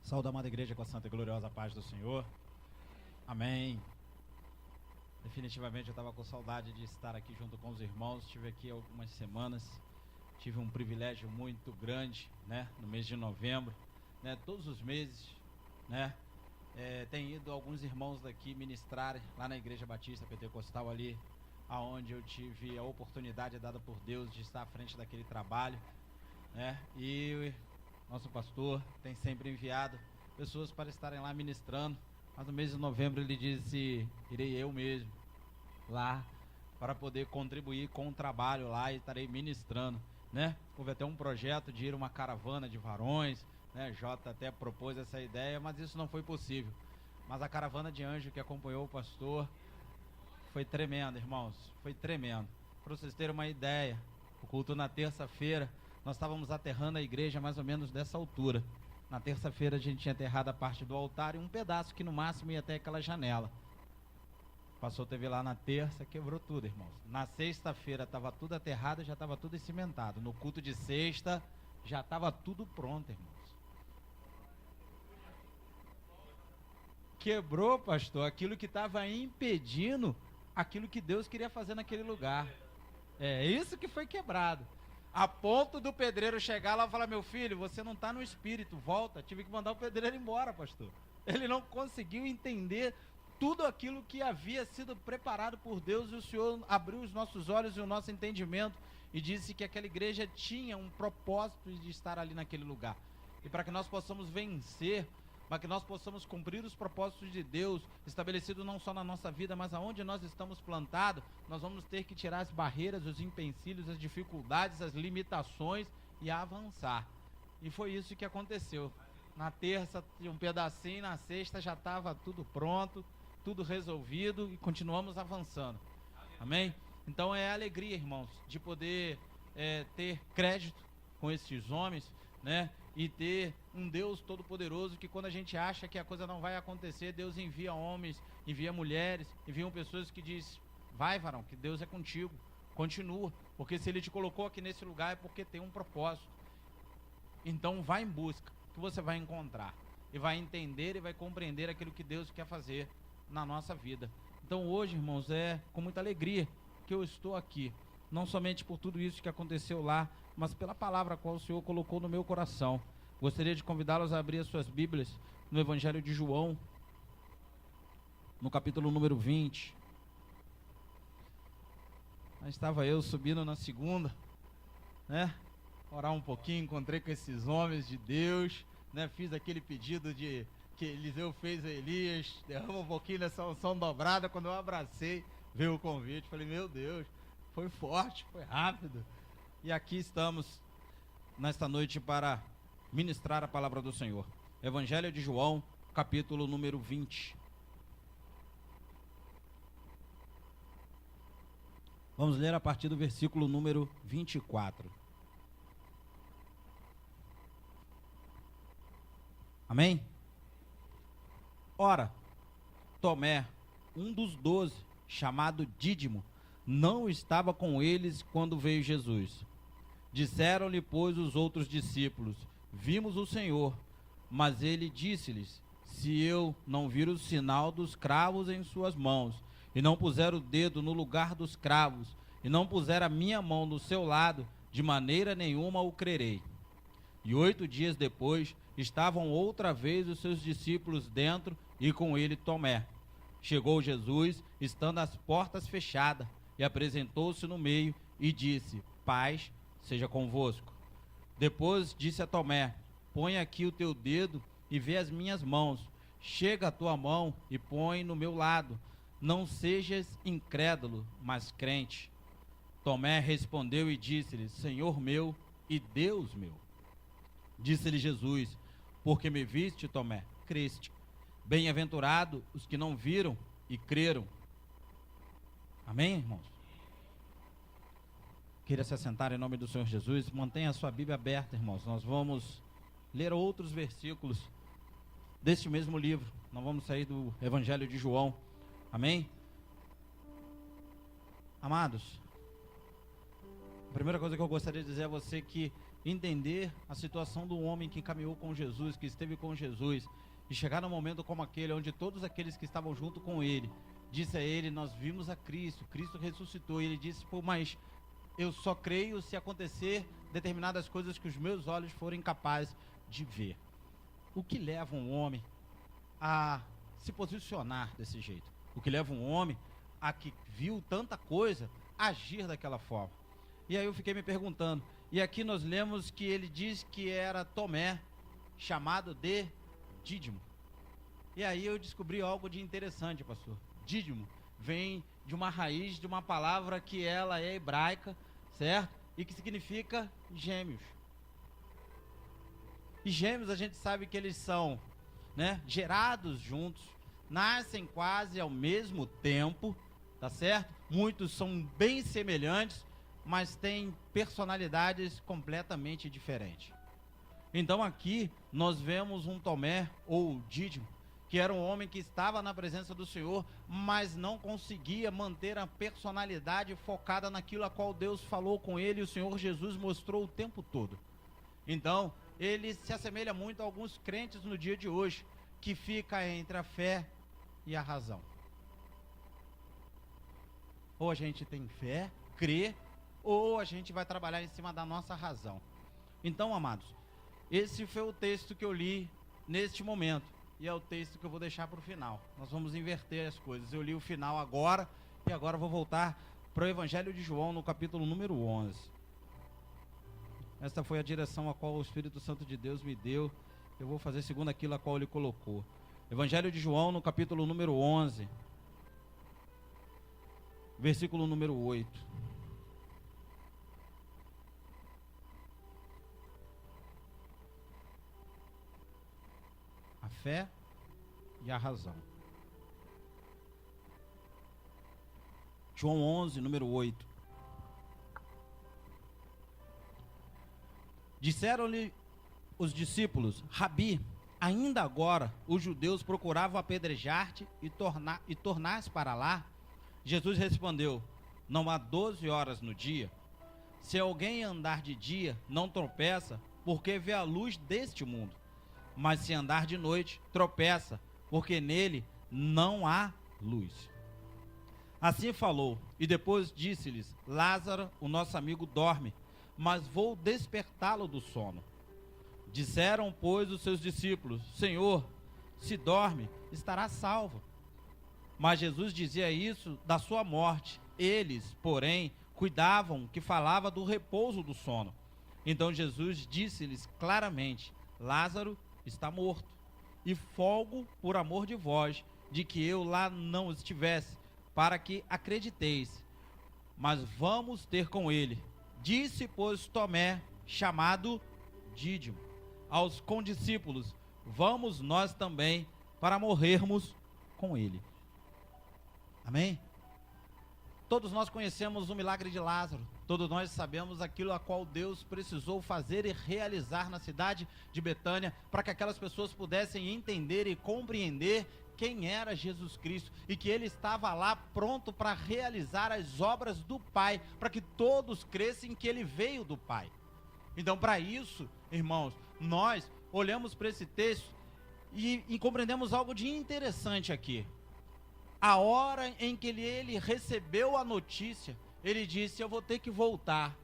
Saúde, amada igreja, com a santa e gloriosa paz do Senhor. Amém. Definitivamente eu estava com saudade de estar aqui junto com os irmãos. Estive aqui algumas semanas. Tive um privilégio muito grande, né? No mês de novembro, né? Todos os meses, né? Tem ido alguns irmãos daqui ministrar lá na Igreja Batista Pentecostal ali, aonde eu tive a oportunidade dada por Deus de estar à frente daquele trabalho, né? E nosso pastor tem sempre enviado pessoas para estarem lá ministrando, mas no mês de novembro ele disse: irei eu mesmo lá para poder contribuir com o trabalho lá e estarei ministrando, né? Houve até um projeto de ir uma caravana de varões, né? Jota até propôs essa ideia, mas isso não foi possível. Mas a caravana de anjo que acompanhou o pastor foi tremenda, irmãos, foi tremendo. Para vocês terem uma ideia, o culto na terça-feira, nós estávamos aterrando a igreja mais ou menos dessa altura. Na terça-feira a gente tinha aterrado a parte do altar e um pedaço que no máximo ia até aquela janela. O pastor teve lá na terça, quebrou tudo, irmãos. Na sexta-feira estava tudo aterrado, já estava tudo cimentado. No culto de sexta já estava tudo pronto, irmãos. Quebrou, pastor, aquilo que estava impedindo aquilo que Deus queria fazer naquele lugar. É isso que foi quebrado. A ponto do pedreiro chegar lá e falar: meu filho, você não está no espírito, volta. Tive que mandar o pedreiro embora, pastor. Ele não conseguiu entender tudo aquilo que havia sido preparado por Deus, e o Senhor abriu os nossos olhos e o nosso entendimento e disse que aquela igreja tinha um propósito de estar ali naquele lugar. E para que nós possamos vencer, para que nós possamos cumprir os propósitos de Deus, estabelecidos não só na nossa vida, mas aonde nós estamos plantados, nós vamos ter que tirar as barreiras, os empecilhos, as dificuldades, as limitações e avançar. E foi isso que aconteceu. Na terça, um pedacinho, na sexta já estava tudo pronto, tudo resolvido e continuamos avançando. Amém? Então é alegria, irmãos, de poder ter crédito com esses homens, né? E ter um Deus todo-poderoso que, quando a gente acha que a coisa não vai acontecer, Deus envia homens, envia mulheres, envia pessoas que dizem: vai, varão, que Deus é contigo, continua, porque se Ele te colocou aqui nesse lugar é porque tem um propósito. Então vai em busca, que você vai encontrar, e vai entender e vai compreender aquilo que Deus quer fazer na nossa vida. Então hoje, irmãos, é com muita alegria que eu estou aqui, não somente por tudo isso que aconteceu lá, mas pela palavra a qual o Senhor colocou no meu coração. Gostaria de convidá-los a abrir as suas Bíblias no Evangelho de João, no capítulo número 20. Aí estava eu subindo na segunda, né? Orar um pouquinho, encontrei com esses homens de Deus, né? Fiz aquele pedido que Eliseu fez a Elias, derrama um pouquinho dessa unção dobrada. Quando eu abracei, veio o convite, falei: meu Deus, foi forte, foi rápido. E aqui estamos nesta noite para ministrar a palavra do Senhor. Evangelho de João, capítulo número 20. Vamos ler a partir do versículo número 24. Amém? Ora, Tomé, um dos 12, chamado Dídimo, não estava com eles quando veio Jesus. Disseram-lhe, pois, os outros discípulos: vimos o Senhor. Mas ele disse-lhes: se eu não vir o sinal dos cravos em suas mãos, e não puser o dedo no lugar dos cravos, e não puser a minha mão no seu lado, de maneira nenhuma o crerei. E 8 dias depois, estavam outra vez os seus discípulos dentro, e com ele Tomé. Chegou Jesus, estando as portas fechadas, e apresentou-se no meio, e disse: paz seja convosco. Depois disse a Tomé: põe aqui o teu dedo e vê as minhas mãos. Chega a tua mão e põe no meu lado. Não sejas incrédulo, mas crente. Tomé respondeu e disse-lhe: Senhor meu e Deus meu. Disse-lhe Jesus: porque me viste, Tomé, creste. Bem-aventurado os que não viram e creram. Amém, irmãos? Queira se assentar em nome do Senhor Jesus. Mantenha a sua Bíblia aberta, irmãos. Nós vamos ler outros versículos deste mesmo livro. Nós vamos sair do Evangelho de João. Amém? Amados, A primeira coisa que eu gostaria de dizer a você é que entender a situação do homem que caminhou com Jesus, que esteve com Jesus, e chegar num momento como aquele, onde todos aqueles que estavam junto com ele, disse a ele, nós vimos a Cristo, Cristo ressuscitou, e ele disse, pô, mas eu só creio se acontecer determinadas coisas que os meus olhos forem capazes de ver. O que leva um homem a se posicionar desse jeito? O que leva um homem a que viu tanta coisa, agir daquela forma? E aí eu fiquei me perguntando, e aqui nós lemos que ele diz que era Tomé, chamado de Dídimo. E aí eu descobri algo de interessante, pastor. Dídimo vem de uma raiz de uma palavra que ela é hebraica, certo? E que significa gêmeos. E gêmeos a gente sabe que eles são, né, gerados juntos, nascem quase ao mesmo tempo, tá certo? Muitos são bem semelhantes, mas têm personalidades completamente diferentes. Então aqui nós vemos um Tomé, ou Dídimo, que era um homem que estava na presença do Senhor, mas não conseguia manter a personalidade focada naquilo a qual Deus falou com ele, e o Senhor Jesus mostrou o tempo todo. Então, ele se assemelha muito a alguns crentes no dia de hoje, que fica entre a fé e a razão. Ou a gente tem fé, crê, ou a gente vai trabalhar em cima da nossa razão. Então, amados, esse foi o texto que eu li neste momento, e é o texto que eu vou deixar para o final. Nós vamos inverter as coisas. Eu li o final agora, e agora eu vou voltar para o Evangelho de João, no capítulo número 11. Esta foi a direção a qual o Espírito Santo de Deus me deu. Eu vou fazer segundo aquilo a qual ele colocou. Evangelho de João, no capítulo número 11, versículo número 8. A fé e a razão. João 11, número 8. Disseram-lhe os discípulos, Rabi, ainda agora os judeus procuravam apedrejar-te e tornar-se para lá? Jesus respondeu, não há 12 horas no dia. Se alguém andar de dia, não tropeça, porque vê a luz deste mundo. Mas se andar de noite, tropeça, porque nele não há luz. Assim falou, e depois disse-lhes, Lázaro, o nosso amigo, dorme, mas vou despertá-lo do sono. Disseram, pois, os seus discípulos, Senhor, se dorme, estará salvo. Mas Jesus dizia isso da sua morte. Eles, porém, cuidavam que falava do repouso do sono. Então Jesus disse-lhes claramente, Lázaro está morto, e folgo por amor de vós, de que eu lá não estivesse, para que acrediteis. Mas vamos ter com ele. Disse, pois, Tomé, chamado Dídimo, aos condiscípulos, vamos nós também para morrermos com ele. Amém? Todos nós conhecemos o milagre de Lázaro. Todos nós sabemos aquilo a qual Deus precisou fazer e realizar na cidade de Betânia, para que aquelas pessoas pudessem entender e compreender quem era Jesus Cristo, e que ele estava lá pronto para realizar as obras do Pai, para que todos crescem que ele veio do Pai. Então, para isso, irmãos, nós olhamos para esse texto e compreendemos algo de interessante aqui. A hora em que ele recebeu a notícia, ele disse, eu vou ter que voltar,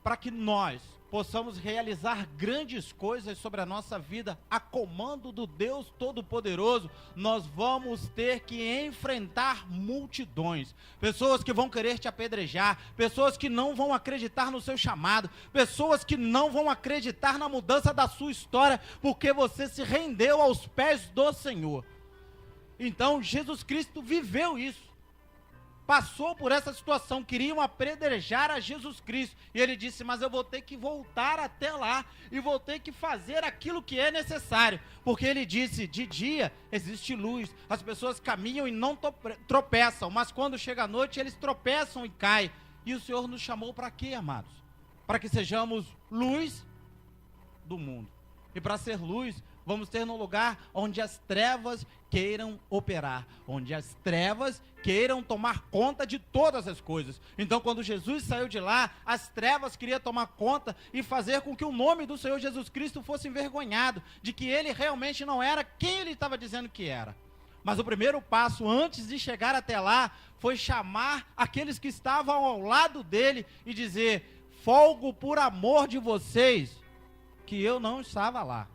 para que nós possamos realizar grandes coisas sobre a nossa vida, a comando do Deus Todo-Poderoso. Nós vamos ter que enfrentar multidões, pessoas que vão querer te apedrejar, pessoas que não vão acreditar no seu chamado, pessoas que não vão acreditar na mudança da sua história, porque você se rendeu aos pés do Senhor. Então Jesus Cristo viveu isso, passou por essa situação, queriam apedrejar a Jesus Cristo, e ele disse, mas eu vou ter que voltar até lá, e vou ter que fazer aquilo que é necessário, porque ele disse, de dia existe luz, as pessoas caminham e não tropeçam, mas quando chega a noite eles tropeçam e caem, e o Senhor nos chamou para quê, amados? Para que sejamos luz do mundo. E para ser luz, vamos ter no lugar onde as trevas queiram operar, onde as trevas queiram tomar conta de todas as coisas. Então, quando Jesus saiu de lá, as trevas queriam tomar conta e fazer com que o nome do Senhor Jesus Cristo fosse envergonhado, de que ele realmente não era quem ele estava dizendo que era. Mas o primeiro passo, antes de chegar até lá, foi chamar aqueles que estavam ao lado dele e dizer: folgo por amor de vocês, que eu não estava lá.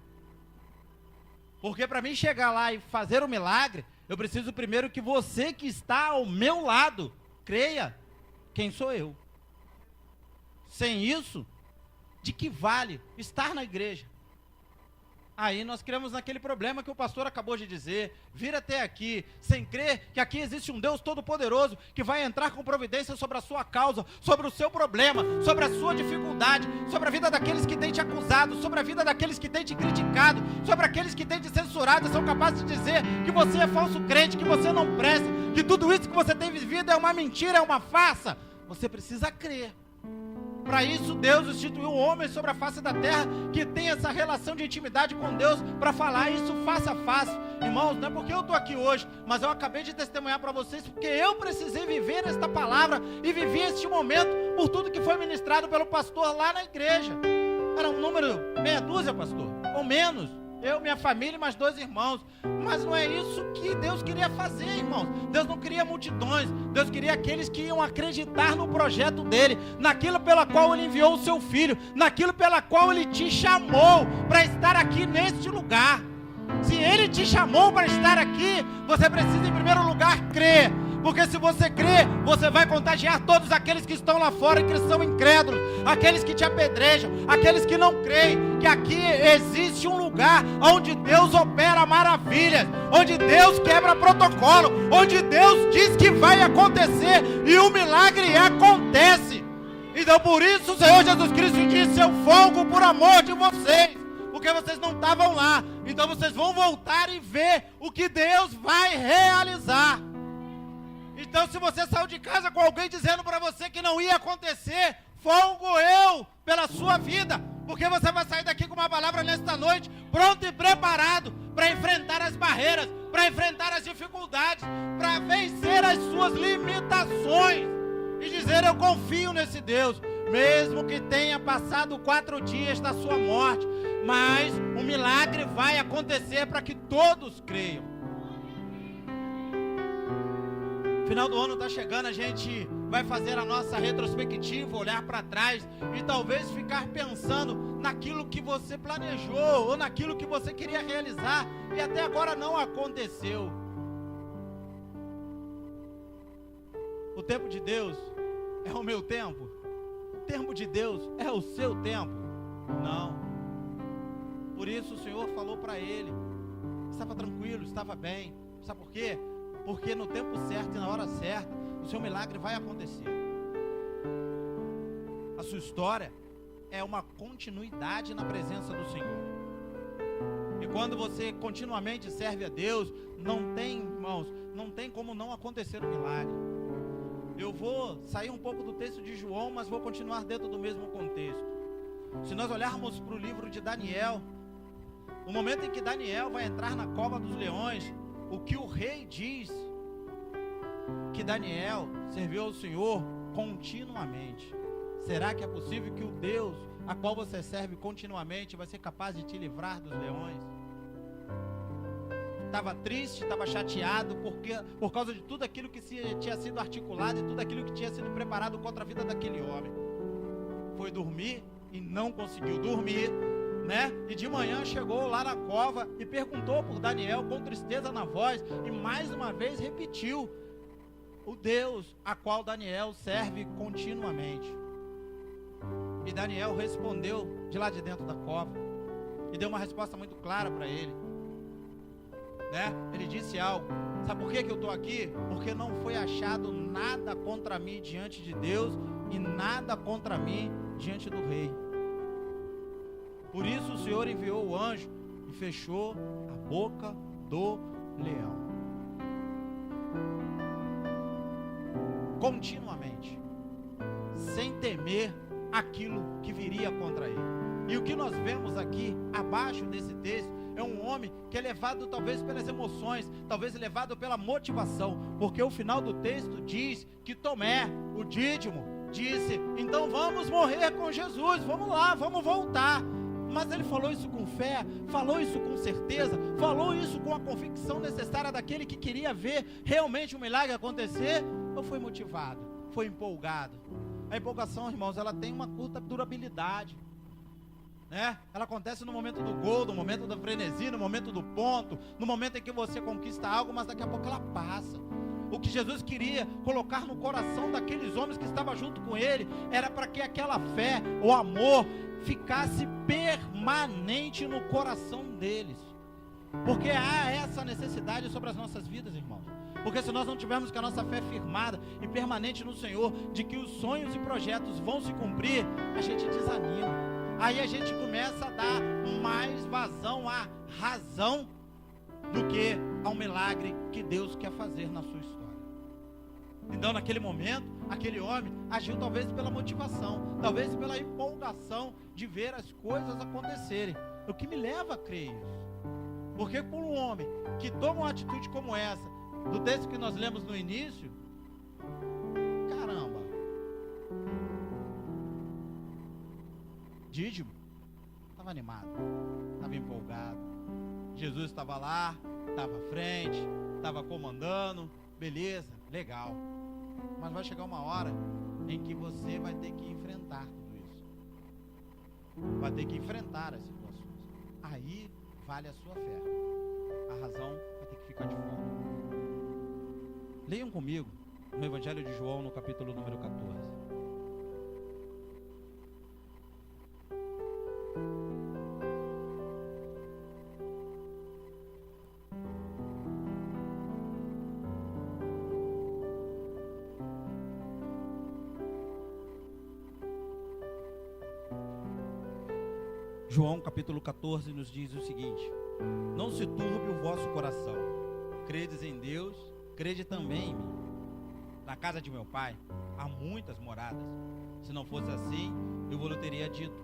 Porque para mim chegar lá e fazer o milagre, eu preciso primeiro que você que está ao meu lado creia quem sou eu. Sem isso, de que vale estar na igreja? Aí nós criamos naquele problema que o pastor acabou de dizer, vir até aqui, sem crer que aqui existe um Deus todo-poderoso, que vai entrar com providência sobre a sua causa, sobre o seu problema, sobre a sua dificuldade, sobre a vida daqueles que têm te acusado, sobre a vida daqueles que têm te criticado, sobre aqueles que têm te censurado e são capazes de dizer que você é falso crente, que você não presta, que tudo isso que você tem vivido é uma mentira, é uma farsa. Você precisa crer. Para isso Deus instituiu um homem sobre a face da terra que tem essa relação de intimidade com Deus para falar isso face a face. Irmãos, não é porque eu estou aqui hoje, mas eu acabei de testemunhar para vocês porque eu precisei viver esta palavra e vivi este momento por tudo que foi ministrado pelo pastor lá na igreja. Era um número meia dúzia, pastor, ou menos. Eu, minha família e mais 2 irmãos. Mas não é isso que Deus queria fazer, irmãos. Deus não queria multidões. Deus queria aqueles que iam acreditar no projeto dele, naquilo pela qual ele enviou o seu filho, naquilo pela qual ele te chamou para estar aqui neste lugar. Se ele te chamou para estar aqui, você precisa em primeiro lugar crer. Porque se você crer, você vai contagiar todos aqueles que estão lá fora e que são incrédulos, aqueles que te apedrejam, aqueles que não creem, que aqui existe um lugar onde Deus opera maravilhas, onde Deus quebra protocolo, onde Deus diz que vai acontecer e o milagre acontece. Então por isso o Senhor Jesus Cristo disse: eu folgo por amor de vocês, porque vocês não estavam lá. Então vocês vão voltar e ver o que Deus vai realizar. Então, se você saiu de casa com alguém dizendo para você que não ia acontecer, folgo eu pela sua vida, porque você vai sair daqui com uma palavra nesta noite, pronto e preparado para enfrentar as barreiras, para enfrentar as dificuldades, para vencer as suas limitações e dizer: eu confio nesse Deus, mesmo que tenha passado 4 dias da sua morte, mas o milagre vai acontecer para que todos creiam. Final do ano está chegando, a gente vai fazer a nossa retrospectiva, olhar para trás e talvez ficar pensando naquilo que você planejou ou naquilo que você queria realizar e até agora não aconteceu. O tempo de Deus é o meu tempo? O tempo de Deus é o seu tempo? Não. Por isso o Senhor falou para ele: estava tranquilo, estava bem. Sabe por quê? Porque no tempo certo e na hora certa, o seu milagre vai acontecer. A sua história é uma continuidade na presença do Senhor. E quando você continuamente serve a Deus, não tem, irmãos, não tem como não acontecer o milagre. Eu vou sair um pouco do texto de João, mas vou continuar dentro do mesmo contexto. Se nós olharmos para o livro de Daniel, o momento em que Daniel vai entrar na cova dos leões, o que o rei diz, que Daniel serviu ao Senhor continuamente. Será que é possível que o Deus a qual você serve continuamente vai ser capaz de te livrar dos leões? Estava triste, estava chateado por causa de tudo aquilo que tinha sido articulado e tudo aquilo que tinha sido preparado contra a vida daquele homem. Foi dormir e não conseguiu dormir, né? E de manhã chegou lá na cova e perguntou por Daniel com tristeza na voz e mais uma vez repetiu o Deus a qual Daniel serve continuamente. E Daniel respondeu de lá de dentro da cova e deu uma resposta muito clara para ele, né? Ele disse algo: sabe por que eu estou aqui? Porque não foi achado nada contra mim diante de Deus e nada contra mim diante do rei. Por isso o Senhor enviou o anjo e fechou a boca do leão. Continuamente, sem temer aquilo que viria contra ele. E o que nós vemos aqui, abaixo desse texto, é um homem que é levado talvez pelas emoções, talvez levado pela motivação, porque o final do texto diz que Tomé, o Dídimo, disse: então vamos morrer com Jesus, vamos lá, vamos voltar. Mas ele falou isso com fé, falou isso com certeza, falou isso com a convicção necessária daquele que queria ver realmente um milagre acontecer, ou foi motivado, foi empolgado? A empolgação, irmãos, ela tem uma curta durabilidade, né? Ela acontece no momento do gol, no momento da frenesi, no momento do ponto, no momento em que você conquista algo, mas daqui a pouco ela passa. O que Jesus queria colocar no coração daqueles homens que estavam junto com ele, era para que aquela fé, o amor, ficasse permanente no coração deles. Porque há essa necessidade sobre as nossas vidas, irmãos. Porque se nós não tivermos com a nossa fé firmada e permanente no Senhor, de que os sonhos e projetos vão se cumprir, a gente desanima. Aí a gente começa a dar mais vazão à razão do que ao milagre que Deus quer fazer na sua história. Então, naquele momento, aquele homem agiu talvez pela motivação, talvez pela empolgação de ver as coisas acontecerem. O que me leva a crer isso? Porque com um homem que toma uma atitude como essa, do texto que nós lemos no início, caramba, Dídimo estava animado, estava empolgado. Jesus estava lá, estava à frente, estava comandando, beleza, legal. Mas vai chegar uma hora em que você vai ter que enfrentar tudo isso. Vai ter que enfrentar as situações. Aí vale a sua fé. A razão vai ter que ficar de fora. Leiam comigo no Evangelho de João, no capítulo número 14. João capítulo 14 nos diz o seguinte: não se turbe o vosso coração, credes em Deus, crede também em mim. Na casa de meu pai há muitas moradas, se não fosse assim, eu vos teria dito,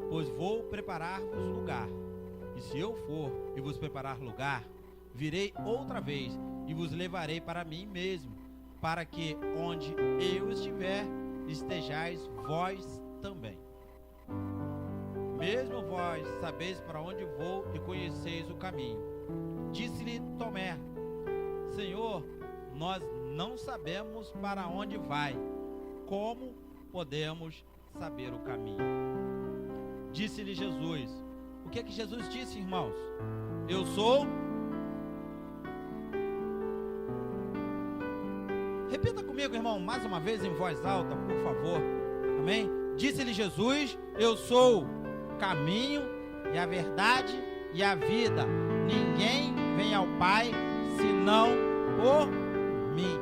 pois vou preparar-vos lugar, e se eu for e vos preparar lugar, virei outra vez e vos levarei para mim mesmo, para que onde eu estiver, estejais vós também. Mesmo vós sabeis para onde vou e conheceis o caminho. Disse-lhe Tomé: Senhor, nós não sabemos para onde vai, como podemos saber o caminho? Disse-lhe Jesus. O que é que Jesus disse, irmãos? Eu sou. Repita comigo, irmão, mais uma vez em voz alta, por favor. Amém? Disse-lhe Jesus: eu sou o caminho e a verdade e a vida. Ninguém vem ao Pai senão por mim.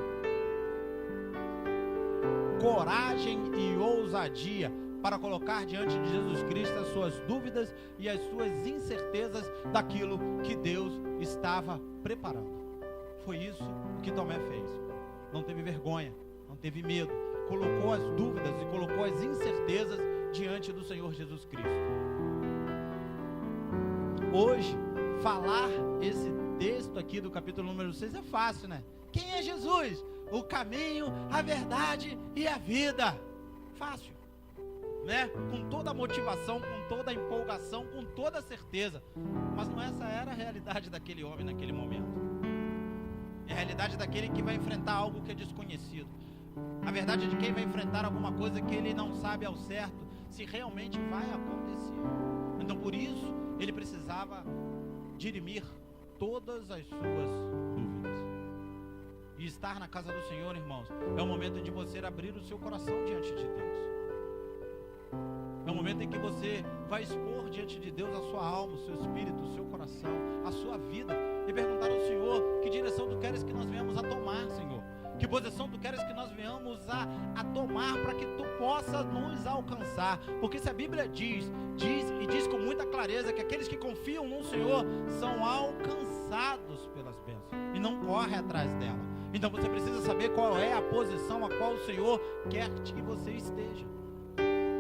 Coragem e ousadia para colocar diante de Jesus Cristo as suas dúvidas e as suas incertezas daquilo que Deus estava preparando. Foi isso que Tomé fez. Não teve vergonha, não teve medo, colocou as dúvidas e colocou as incertezas diante do Senhor Jesus Cristo. Hoje, falar esse texto aqui do capítulo número 6 é fácil, né? Quem é Jesus? O caminho, a verdade e a vida. Fácil, né? Com toda a motivação, com toda a empolgação, com toda a certeza. Mas não essa era a realidade daquele homem naquele momento. É a realidade daquele que vai enfrentar algo que é desconhecido. A verdade de quem vai enfrentar alguma coisa que ele não sabe ao certo se realmente vai acontecer. Então, por isso, ele precisava dirimir todas as suas dúvidas. E estar na casa do Senhor, irmãos, é o momento de você abrir o seu coração diante de Deus. É o momento em que você vai expor diante de Deus a sua alma, o seu espírito, o seu coração, a sua vida, e perguntar ao Senhor: que direção tu queres que nós venhamos a tomar, Senhor? Que posição tu queres que nós venhamos a tomar para que tu possa nos alcançar? Porque se a Bíblia diz com muita clareza que aqueles que confiam no Senhor são alcançados pelas bênçãos e não correm atrás dela. Então você precisa saber qual é a posição a qual o Senhor quer que você esteja.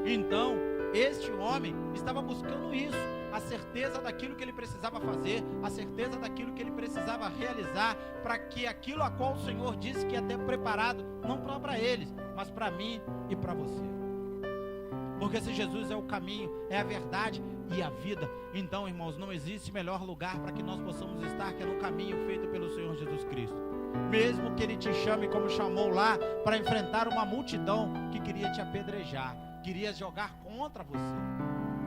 Então, Este homem estava buscando isso, a certeza daquilo que ele precisava fazer, a certeza daquilo que ele precisava realizar, para que aquilo a qual o Senhor disse que ia ter preparado, não para eles, mas para mim e para você. Porque se Jesus é o caminho, é a verdade e a vida, então, irmãos, não existe melhor lugar para que nós possamos estar que é no caminho feito pelo Senhor Jesus Cristo. Mesmo que Ele te chame como chamou lá, para enfrentar uma multidão que queria te apedrejar, queria jogar contra você.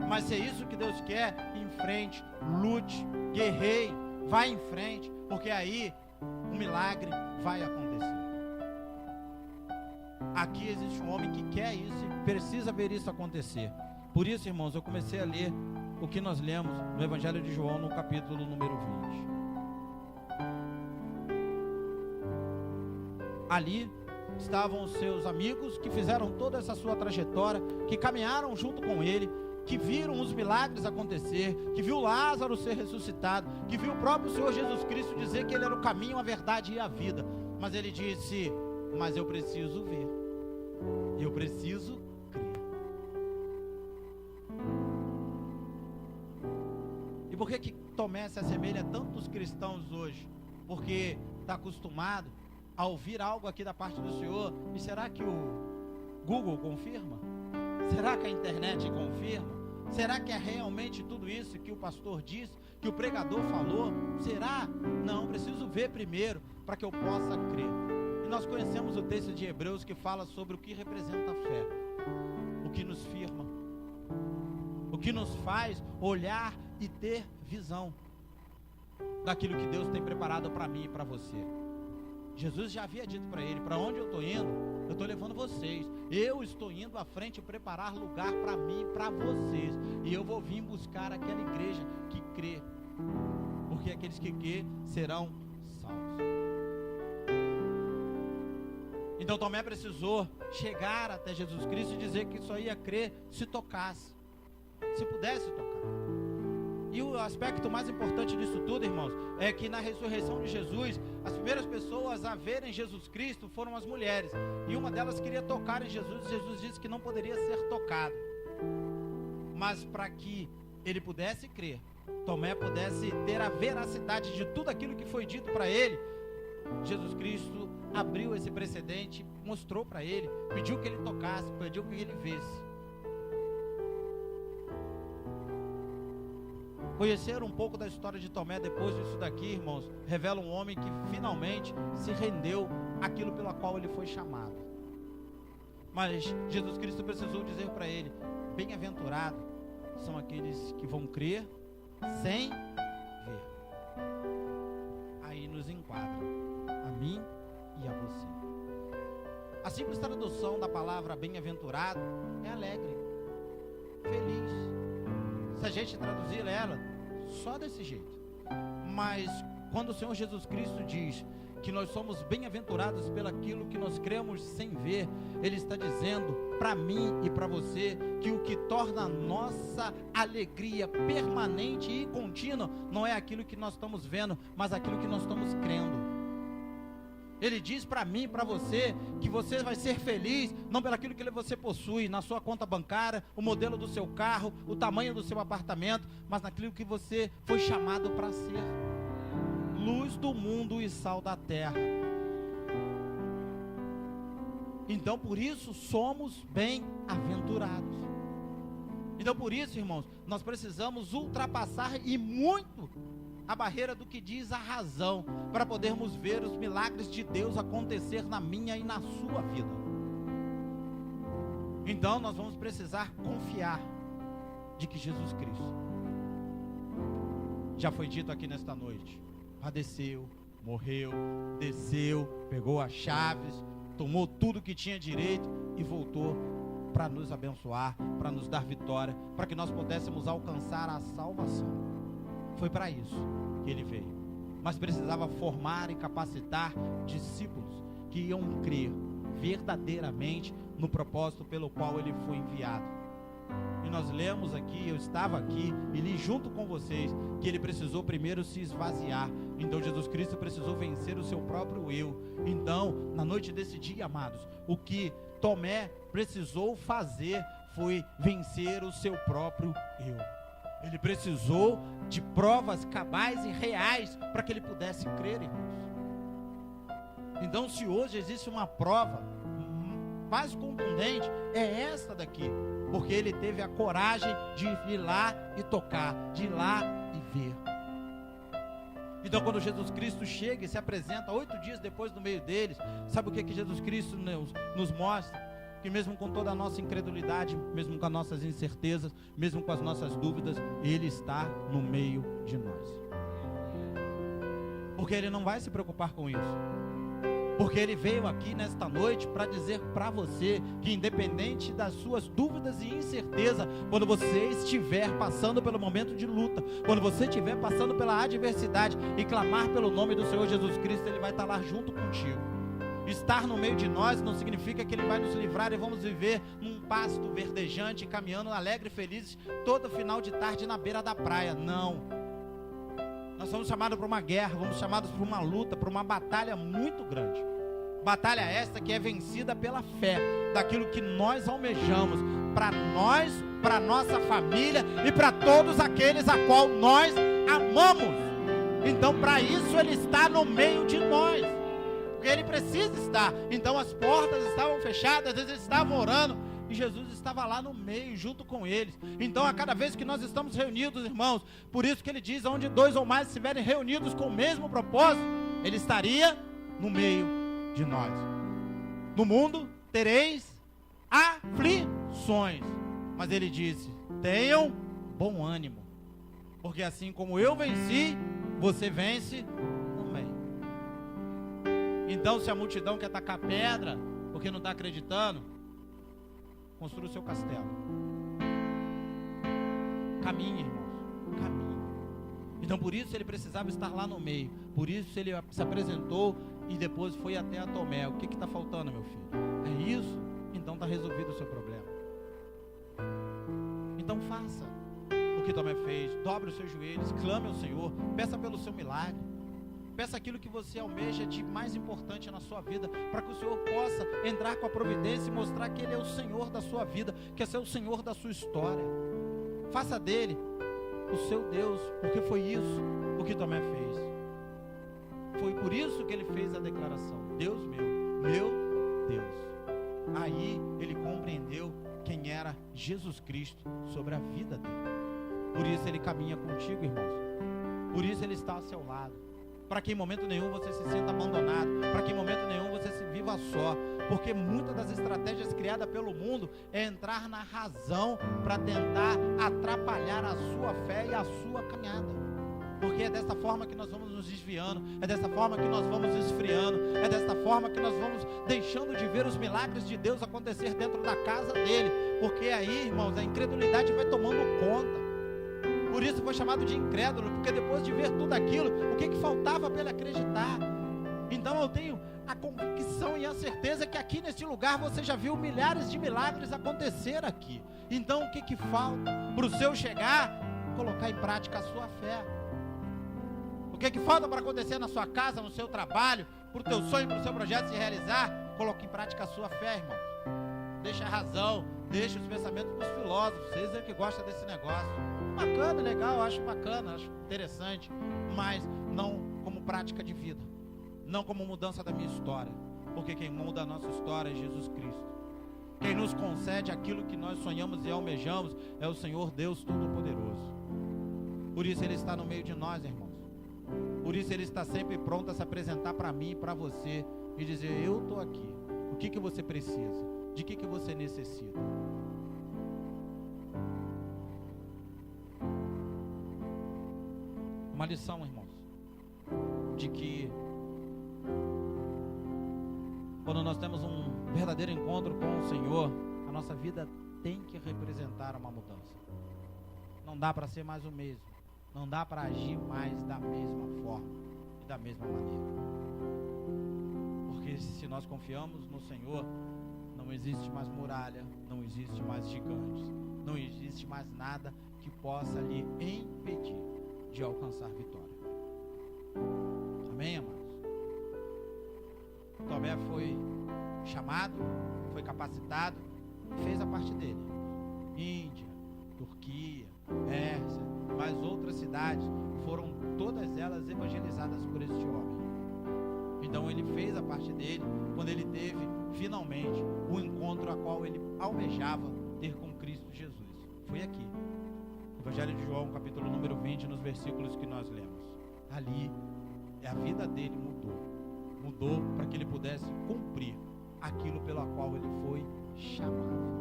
Mas se é isso que Deus quer, em frente, lute, guerreie, vá em frente, porque aí um milagre vai acontecer. Aqui existe um homem que quer isso e precisa ver isso acontecer. Por isso, irmãos, eu comecei a ler o que nós lemos no Evangelho de João, no capítulo número 20. Ali estavam os seus amigos que fizeram toda essa sua trajetória, que caminharam junto com ele, que viram os milagres acontecer, que viu Lázaro ser ressuscitado, que viu o próprio Senhor Jesus Cristo dizer que ele era o caminho, a verdade e a vida. Mas ele disse: mas eu preciso ver, eu preciso crer. E por que Tomé se assemelha a tantos cristãos hoje? Porque está acostumado a ouvir algo aqui da parte do Senhor. E será que o Google confirma? Será que a internet confirma? Será que é realmente tudo isso que o pastor disse, que o pregador falou? Será? Não, preciso ver primeiro para que eu possa crer. E nós conhecemos o texto de Hebreus que fala sobre o que representa a fé, o que nos firma, o que nos faz olhar e ter visão daquilo que Deus tem preparado para mim e para você. Jesus já havia dito para ele: para onde eu estou indo, eu estou levando vocês. Eu estou indo à frente preparar lugar para mim e para vocês. E eu vou vir buscar aquela igreja que crê. Porque aqueles que crê serão salvos. Então Tomé precisou chegar até Jesus Cristo e dizer que só ia crer se tocasse, se pudesse tocar. E o aspecto mais importante disso tudo, irmãos, é que na ressurreição de Jesus, as primeiras pessoas a verem Jesus Cristo foram as mulheres. E uma delas queria tocar em Jesus, e Jesus disse que não poderia ser tocado. Mas para que ele pudesse crer, Tomé pudesse ter a veracidade de tudo aquilo que foi dito para ele, Jesus Cristo abriu esse precedente, mostrou para ele, pediu que ele tocasse, pediu que ele visse. Conhecer um pouco da história de Tomé depois disso daqui, irmãos, revela um homem que finalmente se rendeu àquilo pela qual ele foi chamado. Mas Jesus Cristo precisou dizer para ele: bem-aventurado são aqueles que vão crer sem ver. Aí nos enquadra a mim e a você. A simples tradução da palavra bem-aventurado é alegre, feliz. Se a gente traduzir ela só desse jeito. Mas quando o Senhor Jesus Cristo diz que nós somos bem-aventurados pelaquilo que nós cremos sem ver, Ele está dizendo para mim e para você que o que torna a nossa alegria permanente e contínua não é aquilo que nós estamos vendo, mas aquilo que nós estamos crendo. Ele diz para mim e para você que você vai ser feliz não pelaquilo que você possui na sua conta bancária, o modelo do seu carro, o tamanho do seu apartamento, mas naquilo que você foi chamado para ser: luz do mundo e sal da terra. Então por isso somos bem-aventurados. Então por isso, irmãos, nós precisamos ultrapassar e muito a barreira do que diz a razão, para podermos ver os milagres de Deus acontecer na minha e na sua vida. Então nós vamos precisar confiar de que Jesus Cristo, já foi dito aqui nesta noite, padeceu, morreu, desceu, pegou as chaves, tomou tudo que tinha direito e voltou para nos abençoar, para nos dar vitória, para que nós pudéssemos alcançar a salvação. Foi para isso que ele veio. Mas precisava formar e capacitar discípulos que iam crer verdadeiramente no propósito pelo qual ele foi enviado. E nós lemos aqui, eu estava aqui e li junto com vocês que ele precisou primeiro se esvaziar. Então Jesus Cristo precisou vencer o seu próprio eu. Então, na noite desse dia, amados, o que Tomé precisou fazer foi vencer o seu próprio eu. Ele precisou de provas cabais e reais para que ele pudesse crer, irmãos. Então, se hoje existe uma prova mais contundente, é essa daqui, porque ele teve a coragem de ir lá e tocar, de ir lá e ver. Então, quando Jesus Cristo chega e se apresenta 8 dias depois no meio deles, sabe o que Jesus Cristo nos mostra? Que mesmo com toda a nossa incredulidade, mesmo com as nossas incertezas, mesmo com as nossas dúvidas, Ele está no meio de nós. Porque Ele não vai se preocupar com isso. Porque Ele veio aqui nesta noite para dizer para você que, independente das suas dúvidas e incerteza, quando você estiver passando pelo momento de luta, quando você estiver passando pela adversidade e clamar pelo nome do Senhor Jesus Cristo, Ele vai estar lá junto contigo. Estar no meio de nós não significa que Ele vai nos livrar e vamos viver num pasto verdejante, caminhando alegre e felizes todo final de tarde na beira da praia. Não. Nós somos chamados para uma guerra, vamos chamados para uma luta, para uma batalha muito grande. Batalha esta que é vencida pela fé, daquilo que nós almejamos, para nós, para nossa família e para todos aqueles a qual nós amamos. Então, para isso Ele está no meio de nós. Porque Ele precisa estar. Então as portas estavam fechadas, eles estavam orando, e Jesus estava lá no meio, junto com eles. Então a cada vez que nós estamos reunidos, irmãos, por isso que Ele diz, onde 2 ou mais estiverem reunidos com o mesmo propósito, Ele estaria no meio de nós. No mundo tereis aflições, mas Ele disse, tenham bom ânimo, porque assim como eu venci, você vence também. Então, se a multidão quer tacar pedra, porque não está acreditando, construa o seu castelo. Caminhe, irmãos, caminhe. Então, por isso ele precisava estar lá no meio. Por isso ele se apresentou e depois foi até a Tomé. O que está faltando, meu filho? É isso? Então está resolvido o seu problema. Então faça o que Tomé fez. Dobre os seus joelhos, clame ao Senhor, peça pelo seu milagre. Peça aquilo que você almeja de mais importante na sua vida, para que o Senhor possa entrar com a providência e mostrar que Ele é o Senhor da sua vida, que é o Senhor da sua história. Faça dele o seu Deus, porque foi isso o que Tomé fez. Foi por isso que ele fez a declaração: Deus meu Deus. Aí ele compreendeu quem era Jesus Cristo sobre a vida dele. Por isso ele caminha contigo, irmãos. Por isso ele está ao seu lado. Para que em momento nenhum você se sinta abandonado, para que em momento nenhum você se viva só, porque muitas das estratégias criadas pelo mundo é entrar na razão para tentar atrapalhar a sua fé e a sua caminhada, porque é dessa forma que nós vamos nos desviando, é dessa forma que nós vamos esfriando, é dessa forma que nós vamos deixando de ver os milagres de Deus acontecer dentro da casa dele, porque aí, irmãos, a incredulidade vai tomando conta. Por isso foi chamado de incrédulo, porque depois de ver tudo aquilo, o que faltava para ele acreditar? Então eu tenho a convicção e a certeza que aqui neste lugar você já viu milhares de milagres acontecer aqui. Então o que falta para o seu chegar? Colocar em prática a sua fé. O que falta para acontecer na sua casa, no seu trabalho, para o teu sonho, para o seu projeto se realizar? Coloque em prática a sua fé, irmão. Deixa a razão, deixa os pensamentos dos filósofos. Vocês é que gostam desse negócio. Bacana, legal, acho bacana, acho interessante, mas não como prática de vida, não como mudança da minha história, porque quem muda a nossa história é Jesus Cristo. Quem nos concede aquilo que nós sonhamos e almejamos é o Senhor Deus Todo-Poderoso. Por isso Ele está no meio de nós, irmãos. Por isso Ele está sempre pronto a se apresentar para mim e para você e dizer: eu estou aqui. O que você precisa? De que você necessita? Uma lição, irmãos, de que quando nós temos um verdadeiro encontro com o Senhor, a nossa vida tem que representar uma mudança. Não dá para ser mais o mesmo, não dá para agir mais da mesma forma e da mesma maneira, porque se nós confiamos no Senhor, não existe mais muralha, não existe mais gigantes, não existe mais nada que possa lhe impedir de alcançar vitória. Amém, amados? Tomé foi chamado, foi capacitado, fez a parte dele. Índia, Turquia, Pérsia, mas outras cidades, foram todas elas evangelizadas por este homem. Então ele fez a parte dele quando ele teve finalmente o encontro a qual ele almejava ter com Cristo Jesus. Foi aqui, Evangelho de João, capítulo número 20, nos versículos que nós lemos. Ali, a vida dele mudou para que ele pudesse cumprir aquilo pelo qual ele foi chamado.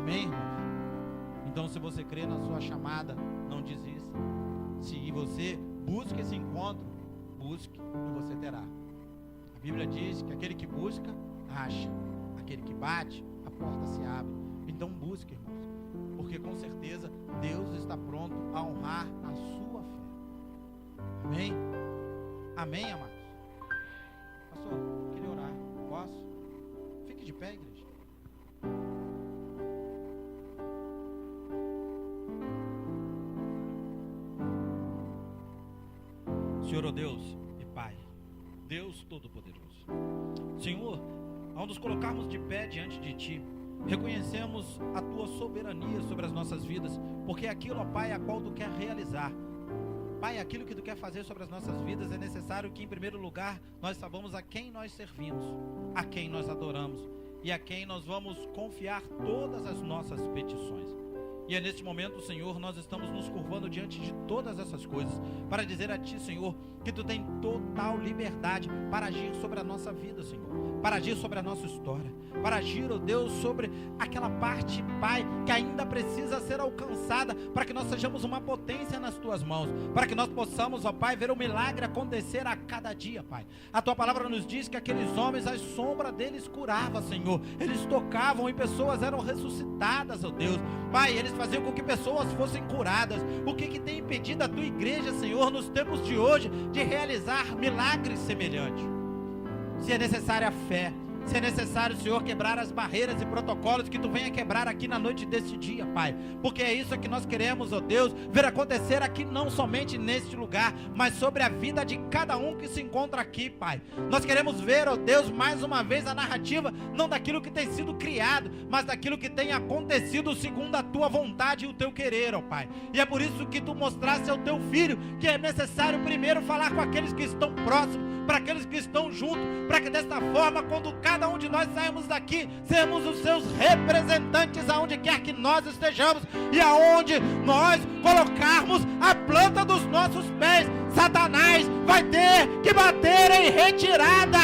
Amém, irmãos? Então, se você crê na sua chamada, não desista. Se você busca esse encontro, busque e você terá. A Bíblia diz que aquele que busca, acha. Aquele que bate, a porta se abre. Então busque, irmãos, porque com certeza Deus está pronto a honrar a sua fé. Amém? Amém, amados? Pastor, eu queria orar. Posso? Fique de pé, igreja. Senhor, ó Deus e Pai, Deus Todo-Poderoso, Senhor, ao nos colocarmos de pé diante de Ti, reconhecemos a Tua soberania sobre as nossas vidas, porque é aquilo, ó Pai, a qual Tu quer realizar. Pai, aquilo que Tu quer fazer sobre as nossas vidas, é necessário que, em primeiro lugar, nós saibamos a quem nós servimos, a quem nós adoramos e a quem nós vamos confiar todas as nossas petições. E é neste momento, Senhor, nós estamos nos curvando diante de todas essas coisas, para dizer a Ti, Senhor, que Tu tem total liberdade para agir sobre a nossa vida, Senhor, para agir sobre a nossa história, para agir, ó Deus, sobre aquela parte, Pai, que ainda precisa ser alcançada, para que nós sejamos uma potência nas Tuas mãos, para que nós possamos, ó Pai, ver o milagre acontecer a cada dia, Pai. A Tua palavra nos diz que aqueles homens, a sombra deles curava, Senhor, eles tocavam e pessoas eram ressuscitadas, ó Deus, Pai, eles faziam com que pessoas fossem curadas. O que tem impedido a Tua igreja, Senhor, nos tempos de hoje, de realizar milagres semelhantes? Se é necessária a fé, se é necessário, Senhor, quebrar as barreiras e protocolos, que Tu venha quebrar aqui na noite desse dia, Pai, porque é isso que nós queremos, ó Deus, ver acontecer aqui, não somente neste lugar, mas sobre a vida de cada um que se encontra aqui, Pai. Nós queremos ver, ó Deus, mais uma vez a narrativa, não daquilo que tem sido criado, mas daquilo que tem acontecido segundo a Tua vontade e o Teu querer, ó Pai. E é por isso que Tu mostraste ao Teu Filho que é necessário primeiro falar com aqueles que estão próximos, para aqueles que estão juntos, para que desta forma, quando cada um de nós sairmos daqui, sermos os Seus representantes aonde quer que nós estejamos, e aonde nós colocarmos a planta dos nossos pés, Satanás vai ter que bater em retirada,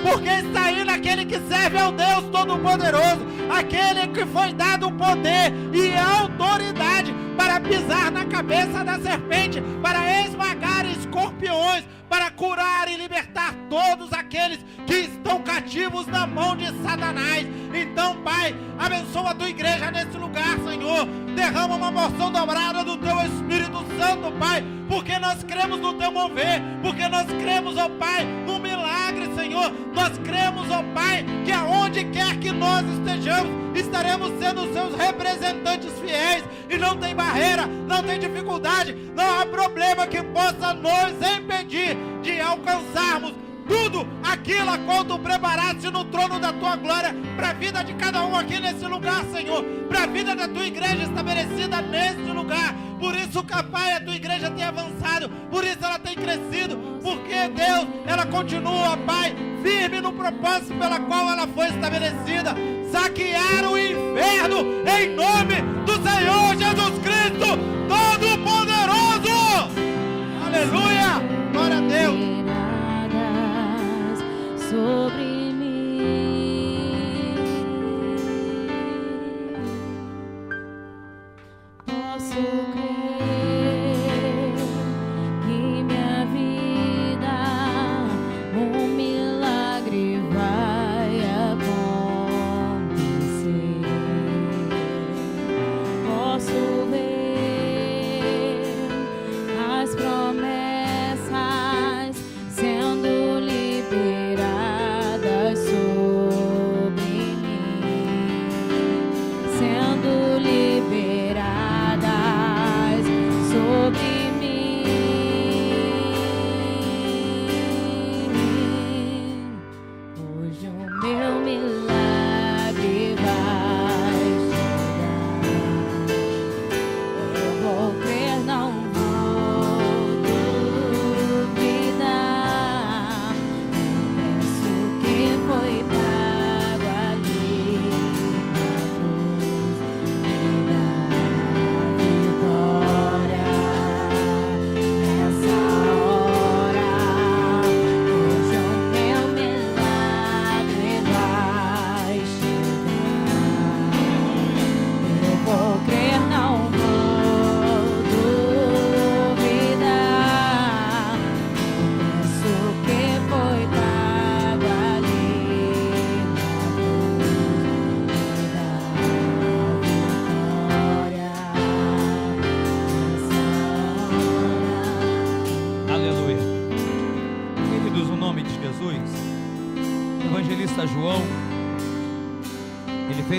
porque está aí naquele que serve ao Deus Todo-Poderoso, aquele que foi dado o poder e a autoridade para pisar na cabeça da serpente, para esmagar escorpiões, para curar e libertar todos aqueles que estão cativos na mão de Satanás. Então, Pai, abençoa a Tua igreja nesse lugar, Senhor. Derrama uma porção dobrada do Teu Espírito Santo, Pai, porque nós cremos no Teu mover, porque nós cremos, ó Pai, no milagre, Senhor. Nós cremos, ó Pai, que aonde quer que nós estejamos, estaremos sendo os Seus representantes fiéis, e não tem barreira, não tem dificuldade, não há problema que possa nos impedir de alcançarmos tudo aquilo a qual Tu preparaste no trono da Tua glória, para a vida de cada um aqui nesse lugar, Senhor, para a vida da Tua igreja estabelecida neste lugar. Por isso, Pai, a Tua igreja tem avançado, por isso ela tem crescido, porque, Deus, ela continua, Pai, firme no propósito pela qual ela foi estabelecida: saquear o inferno em nome do Senhor Jesus Cristo Todo-Poderoso. Aleluia, glória a Deus. Sobre mim, posso crer que minha vida, um milagre vai acontecer. Posso ver as promessas sendo liberadas sobre mim, sendo liberadas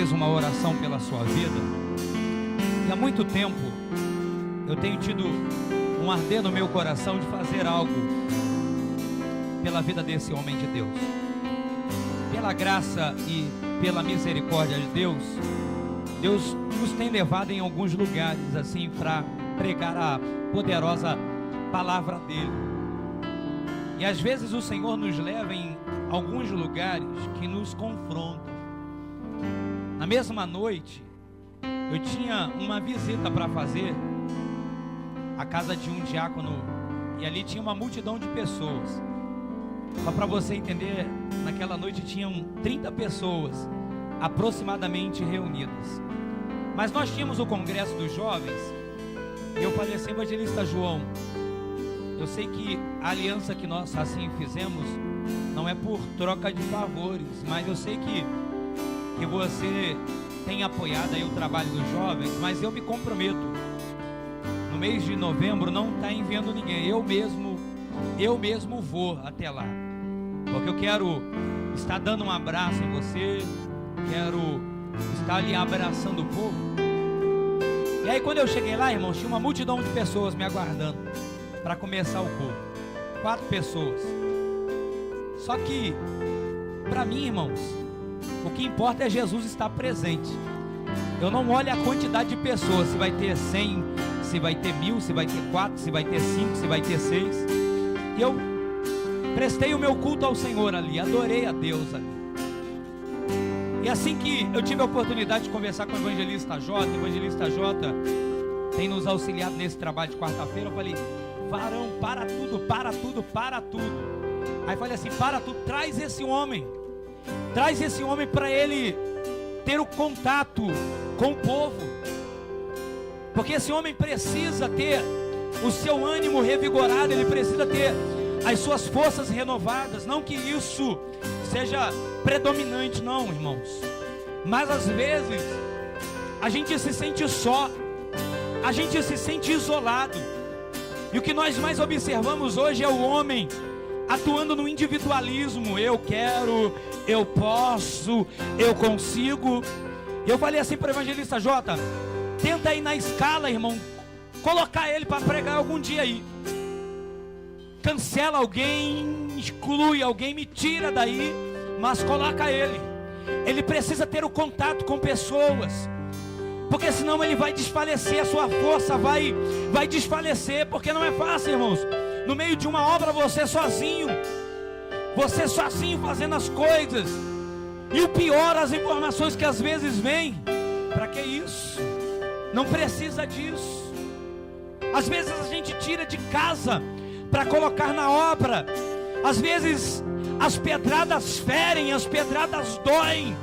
talvez uma oração pela sua vida. E há muito tempo eu tenho tido um arder no meu coração de fazer algo pela vida desse homem de Deus. Pela graça e pela misericórdia de Deus, Deus nos tem levado em alguns lugares assim para pregar a poderosa palavra dele. E às vezes o Senhor nos leva em alguns lugares que nos confrontam. Na mesma noite, eu tinha uma visita para fazer à casa de um diácono, e ali tinha uma multidão de pessoas. Só para você entender, naquela noite tinham 30 pessoas aproximadamente reunidas. Mas nós tínhamos o congresso dos jovens, e eu falei assim: evangelista João, eu sei que a aliança que nós assim fizemos não é por troca de favores, mas eu sei que você tem apoiado aí o trabalho dos jovens, mas eu me comprometo, no mês de novembro não está enviando ninguém, eu mesmo vou até lá, porque eu quero estar dando um abraço em você, quero estar ali abraçando o povo. E aí quando eu cheguei lá, irmãos, tinha uma multidão de pessoas me aguardando para começar o culto. 4 pessoas. Só que para mim, irmãos, o que importa é Jesus estar presente. Eu não olho a quantidade de pessoas, se vai ter 100, se vai ter 1000, se vai ter 4, se vai ter 5, se vai ter 6. E eu prestei o meu culto ao Senhor ali, adorei a Deus ali. E assim que eu tive a oportunidade de conversar com o evangelista Jota tem nos auxiliado nesse trabalho de quarta-feira, eu falei: varão, para tudo. Aí falei assim: para tudo, traz esse homem para ele ter o contato com o povo, porque esse homem precisa ter o seu ânimo revigorado, ele precisa ter as suas forças renovadas. Não que isso seja predominante, não, irmãos, mas às vezes a gente se sente só, a gente se sente isolado, e o que nós mais observamos hoje é o homem atuando no individualismo. Eu quero, eu posso, eu consigo. E eu falei assim para o evangelista Jota: tenta aí na escala, irmão, colocar ele para pregar algum dia aí. Cancela alguém, exclui alguém, me tira daí, mas coloca ele. Ele precisa ter o contato com pessoas, porque senão ele vai desfalecer, a sua força vai desfalecer, porque não é fácil, irmãos, no meio de uma obra você sozinho fazendo as coisas. E o pior, as informações que às vezes vêm. Para que isso? Não precisa disso. Às vezes a gente tira de casa para colocar na obra. Às vezes as pedradas ferem, as pedradas doem,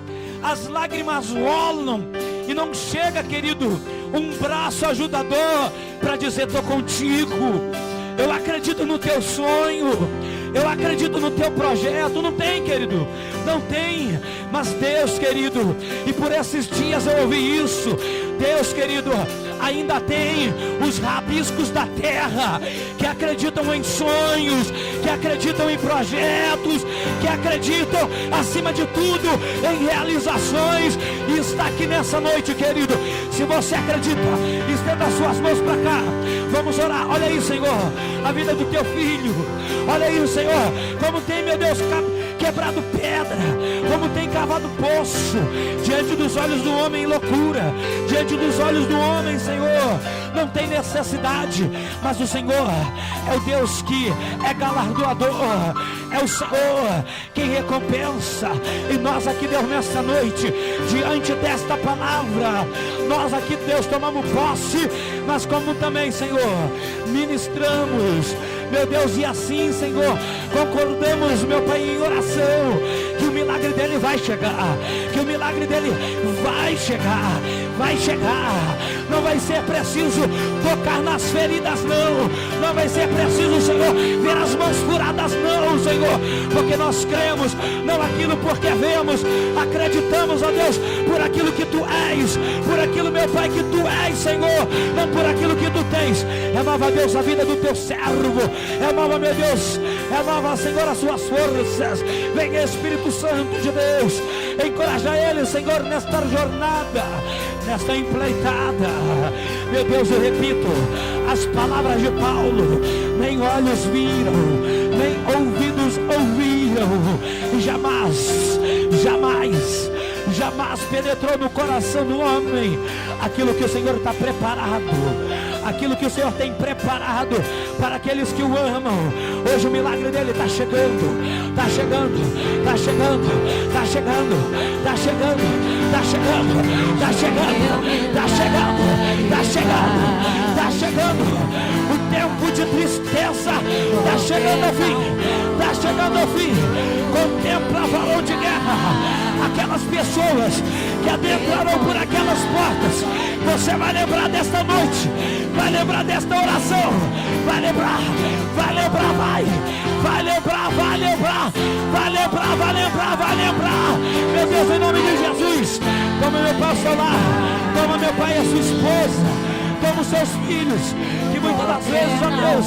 as lágrimas rolam, e não chega, querido, um braço ajudador para dizer: estou contigo, eu acredito no teu sonho, eu acredito no teu projeto. Não tem, querido, não tem. Mas Deus, querido, e por esses dias eu ouvi isso, Deus, querido, ainda tem os rabiscos da terra que acreditam em sonhos, que acreditam em projetos, que acreditam, acima de tudo, em realizações. E está aqui nessa noite, querido. Se você acredita, estenda as suas mãos para cá. Vamos orar. Olha aí, Senhor, a vida do teu filho. Olha aí, Senhor, como tem, meu Deus, quebrado pedra, como tem cavado poço, diante dos olhos do homem, loucura, diante dos olhos do homem, Senhor, não tem necessidade, mas o Senhor é o Deus que é galardoador, é o Senhor quem recompensa. E nós aqui, Deus, nessa noite, diante desta palavra, nós aqui, Deus, tomamos posse, mas como também, Senhor, ministramos, meu Deus, e assim, Senhor, concordamos, meu Pai, em oração, que o milagre dele vai chegar, que o milagre dele vai chegar, não vai ser preciso tocar nas feridas, não vai ser preciso, Senhor, ver as mãos furadas, não, Senhor, porque nós cremos, não aquilo porque vemos, acreditamos, ó Deus, por aquilo que tu és, por aquilo, meu Pai, que tu és, Senhor, não por aquilo que tu tens. Renova, Deus, a vida do teu servo, renova, meu Deus, renova, Senhor, as suas forças. Vem, Espírito Santo de Deus, Encoraja ele, Senhor, nesta jornada, nesta empreitada. Meu Deus, eu repito as palavras de Paulo: nem olhos viram, nem ouvidos ouviram, e jamais penetrou no coração do homem aquilo que o Senhor está preparado, aquilo que o Senhor tem preparado para aqueles que o amam. Hoje o milagre dele está chegando, está chegando, está chegando, está chegando, está chegando, está chegando, está chegando, está chegando, está chegando, está chegando. O tempo de tristeza está chegando ao fim, está chegando ao fim. Contempla, varão de guerra, aquelas pessoas que adentrarão por aquelas portas. Você vai lembrar desta noite, vai lembrar desta oração, vai lembrar, vai lembrar, vai lembrar, vai lembrar, vai lembrar, vai lembrar, vai lembrar. Meu Deus, em nome de Jesus, toma meu pai ao seu lar, toma meu pai e a sua esposa, toma os seus filhos, que muitas das vezes, ó Deus,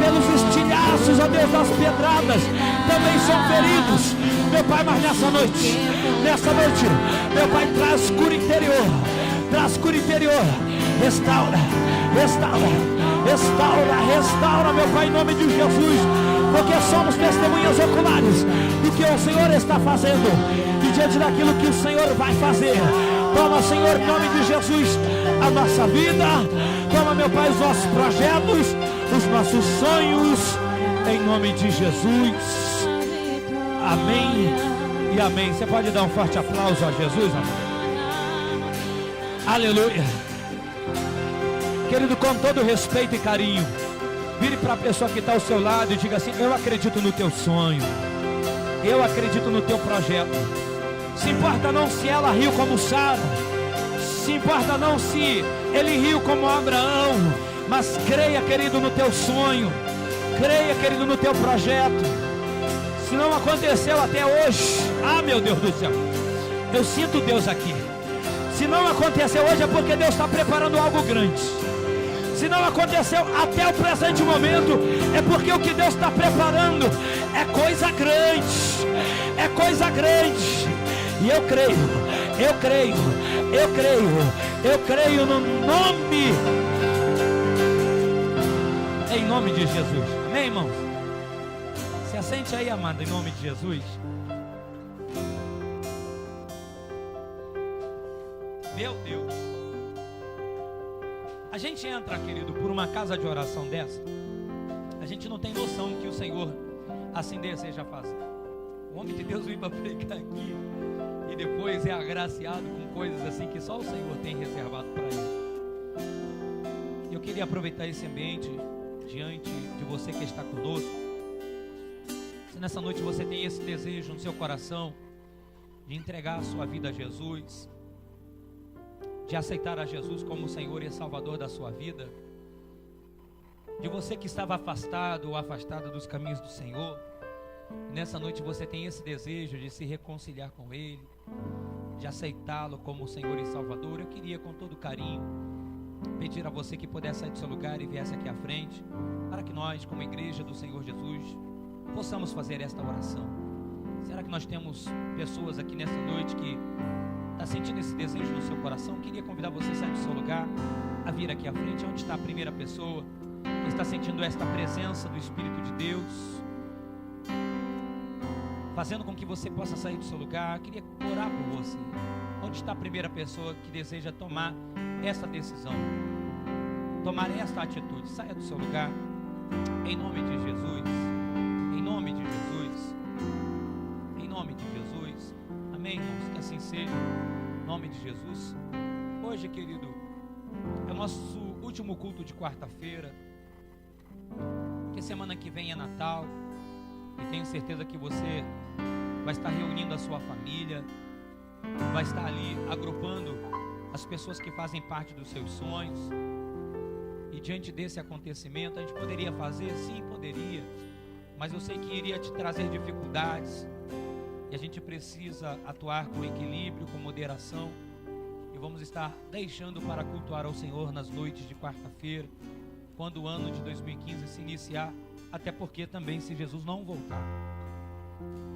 pelos estilhaços, ó Deus, das pedradas, também são feridos. Meu Pai, mas nessa noite, meu Pai, traz cura interior, traz cura interior, restaura, restaura, restaura, restaura, meu Pai, em nome de Jesus, porque somos testemunhas oculares do que o Senhor está fazendo e diante daquilo que o Senhor vai fazer. Toma, Senhor, em nome de Jesus, a nossa vida, toma, meu Pai, os nossos projetos, os nossos sonhos, em nome de Jesus. Amém e amém. Você pode dar um forte aplauso a Jesus, amém? Aleluia. Querido, com todo respeito e carinho, vire para a pessoa que está ao seu lado e diga assim: eu acredito no teu sonho, eu acredito no teu projeto. Se importa não se ela riu como Sara, se importa não se ele riu como Abraão, mas creia, querido, no teu sonho, creia, querido, no teu projeto. Se não aconteceu até hoje, ah, meu Deus do céu, eu sinto Deus aqui. Se não aconteceu hoje é porque Deus está preparando algo grande. Se não aconteceu até o presente momento, é porque o que Deus está preparando é coisa grande, é coisa grande. E eu creio, eu creio, eu creio, eu creio no nome, em nome de Jesus. Amém, irmãos? Se assente aí, amado, em nome de Jesus. Meu Deus. A gente entra, querido, por uma casa de oração dessa, a gente não tem noção que o Senhor assim deseja fazer. O homem de Deus vem para pregar aqui e depois é agraciado com coisas assim que só o Senhor tem reservado para ele. Eu queria aproveitar esse ambiente diante de você que está conosco. Se nessa noite você tem esse desejo no seu coração de entregar a sua vida a Jesus, de aceitar a Jesus como o Senhor e Salvador da sua vida, de você que estava afastado ou afastada dos caminhos do Senhor, e nessa noite você tem esse desejo de se reconciliar com Ele, de aceitá-lo como o Senhor e Salvador, eu queria com todo carinho pedir a você que pudesse sair do seu lugar e viesse aqui à frente, para que nós, como igreja do Senhor Jesus, possamos fazer esta oração. Será que nós temos pessoas aqui nessa noite que está sentindo esse desejo no seu coração? Queria convidar você a sair do seu lugar, a vir aqui à frente, onde está a primeira pessoa que está sentindo esta presença do Espírito de Deus, fazendo com que você possa sair do seu lugar. Queria orar por você. Onde está a primeira pessoa que deseja tomar essa decisão, tomar esta atitude? Saia do seu lugar, em nome de Jesus, em nome de Jesus, em nome de Jesus. Amém, irmãos? Que assim seja, em nome de Jesus. Hoje, querido, é o nosso último culto de quarta-feira, que semana que vem é Natal, e tenho certeza que você vai estar reunindo a sua família, vai estar ali agrupando as pessoas que fazem parte dos seus sonhos. E diante desse acontecimento, a gente poderia fazer? Sim, poderia, mas eu sei que iria te trazer dificuldades, e a gente precisa atuar com equilíbrio, com moderação, e vamos estar deixando para cultuar ao Senhor nas noites de quarta-feira, quando o ano de 2015 se iniciar, até porque também, se Jesus não voltar,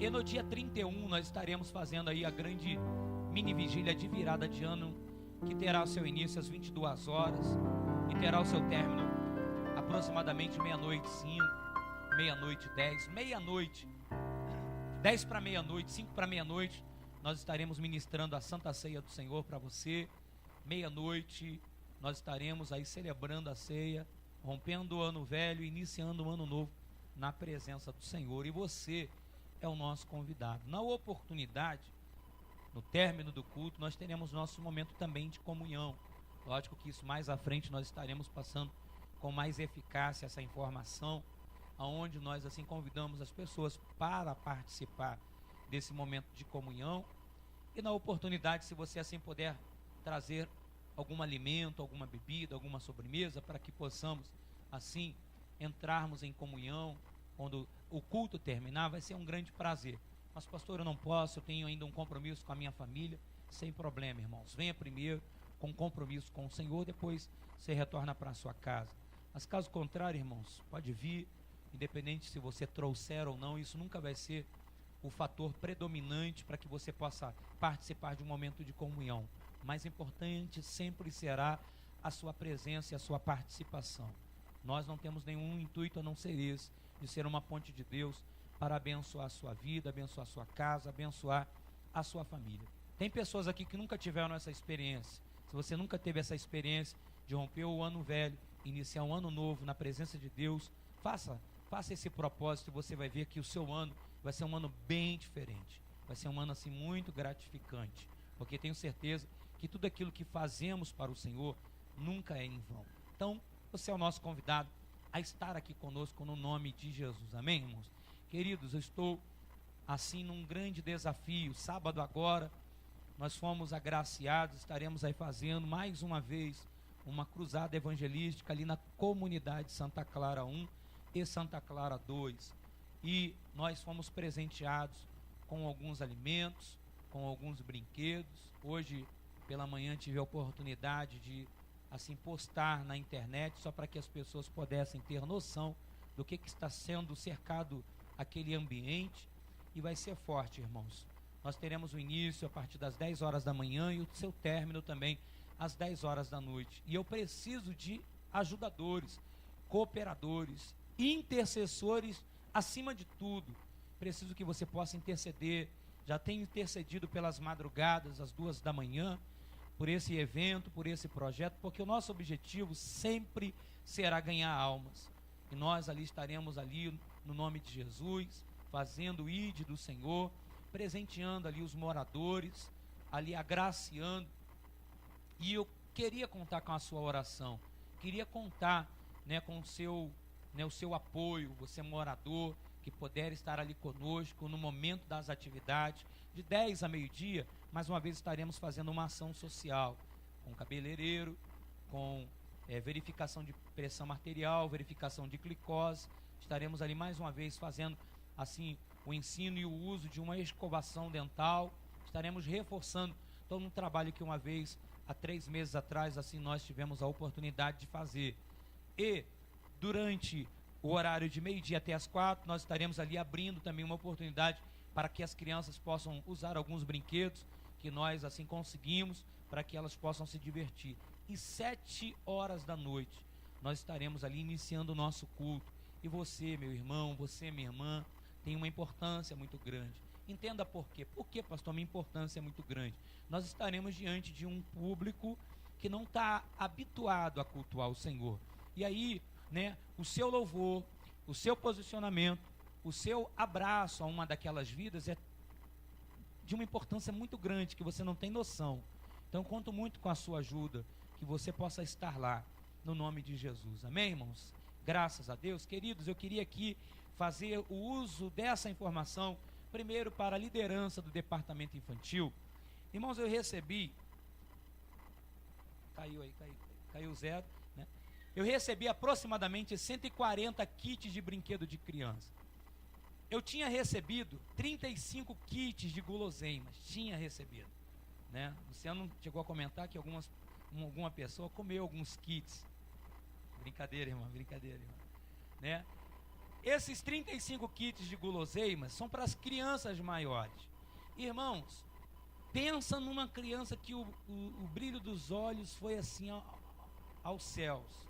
E no dia 31 nós estaremos fazendo aí a grande mini vigília de virada de ano, que terá o seu início às 22 horas e terá o seu término aproximadamente meia-noite 5, meia-noite 10, meia-noite 10 para meia-noite, 5 para meia-noite, nós estaremos ministrando a Santa Ceia do Senhor para você. Meia-noite nós estaremos aí celebrando a ceia, rompendo o ano velho, iniciando o ano novo na presença do Senhor, e você é o nosso convidado. Na oportunidade, no término do culto, nós teremos nosso momento também de comunhão. Lógico que isso mais à frente nós estaremos passando com mais eficácia essa informação, aonde nós assim convidamos as pessoas para participar desse momento de comunhão. E na oportunidade, se você assim puder trazer algum alimento, alguma bebida, alguma sobremesa, para que possamos assim entrarmos em comunhão quando o culto terminar, vai ser um grande prazer. Mas pastor, eu não posso, eu tenho ainda um compromisso com a minha família. Sem problema, irmãos, venha primeiro com compromisso com o Senhor, depois você retorna para a sua casa. Mas caso contrário, irmãos, pode vir, independente se você trouxer ou não, isso nunca vai ser o fator predominante para que você possa participar de um momento de comunhão. O mais importante sempre será a sua presença e a sua participação. Nós não temos nenhum intuito a não ser esse, de ser uma ponte de Deus para abençoar a sua vida, abençoar a sua casa, abençoar a sua família. Tem pessoas aqui que nunca tiveram essa experiência. Se você nunca teve essa experiência de romper o ano velho, iniciar um ano novo na presença de Deus, faça esse propósito, e você vai ver que o seu ano vai ser um ano bem diferente. Vai ser um ano assim muito gratificante, porque tenho certeza que tudo aquilo que fazemos para o Senhor nunca é em vão. Então, você é o nosso convidado a estar aqui conosco no nome de Jesus. Amém, irmãos? Queridos, eu estou assim num grande desafio. Sábado agora, nós fomos agraciados, estaremos aí fazendo mais uma vez uma cruzada evangelística ali na comunidade Santa Clara 1 e Santa Clara 2. E nós fomos presenteados com alguns alimentos, com alguns brinquedos. Hoje pela manhã tive a oportunidade de assim postar na internet, só para que as pessoas pudessem ter noção do que está sendo cercado aquele ambiente. E vai ser forte, irmãos. Nós teremos o início a partir das 10 horas da manhã e o seu término também às 10 horas da noite. E eu preciso de ajudadores, cooperadores, intercessores, acima de tudo. Preciso que você possa interceder. Já tenho intercedido pelas madrugadas, às 2 da manhã, por esse evento, por esse projeto, porque o nosso objetivo sempre será ganhar almas. E nós ali estaremos ali no nome de Jesus, fazendo o ID do Senhor, presenteando ali os moradores, ali agraciando. E eu queria contar com a sua oração, queria contar, né, com o seu apoio, você morador, que puder estar ali conosco no momento das atividades, de 10 a meio-dia. Mais uma vez estaremos fazendo uma ação social, com cabeleireiro, com verificação de pressão arterial, verificação de glicose. Estaremos ali mais uma vez fazendo assim o ensino e o uso de uma escovação dental. Estaremos reforçando todo um trabalho que uma vez, há 3 meses atrás, assim nós tivemos a oportunidade de fazer. E durante o horário de meio-dia até as 4, nós estaremos ali abrindo também uma oportunidade para que as crianças possam usar alguns brinquedos que nós assim conseguimos, para que elas possam se divertir. E 7 horas da noite nós estaremos ali iniciando o nosso culto. E você, meu irmão, você, minha irmã, tem uma importância muito grande. Entenda por quê. Por que, pastor, minha importância é muito grande? Nós estaremos diante de um público que não está habituado a cultuar o Senhor. E aí, né, o seu louvor, o seu posicionamento, o seu abraço a uma daquelas vidas é de uma importância muito grande, que você não tem noção. Então, conto muito com a sua ajuda, que você possa estar lá, no nome de Jesus. Amém, irmãos? Graças a Deus. Queridos, eu queria aqui fazer o uso dessa informação, primeiro para a liderança do departamento infantil. Irmãos, eu recebi, caiu 0, né? Eu recebi aproximadamente 140 kits de brinquedo de criança. Eu tinha recebido 35 kits de guloseimas, tinha recebido, né? O Luciano chegou a comentar que alguma pessoa comeu alguns kits. Brincadeira, irmã, né? Esses 35 kits de guloseimas são para as crianças maiores. Irmãos, pensa numa criança que o brilho dos olhos foi assim aos céus.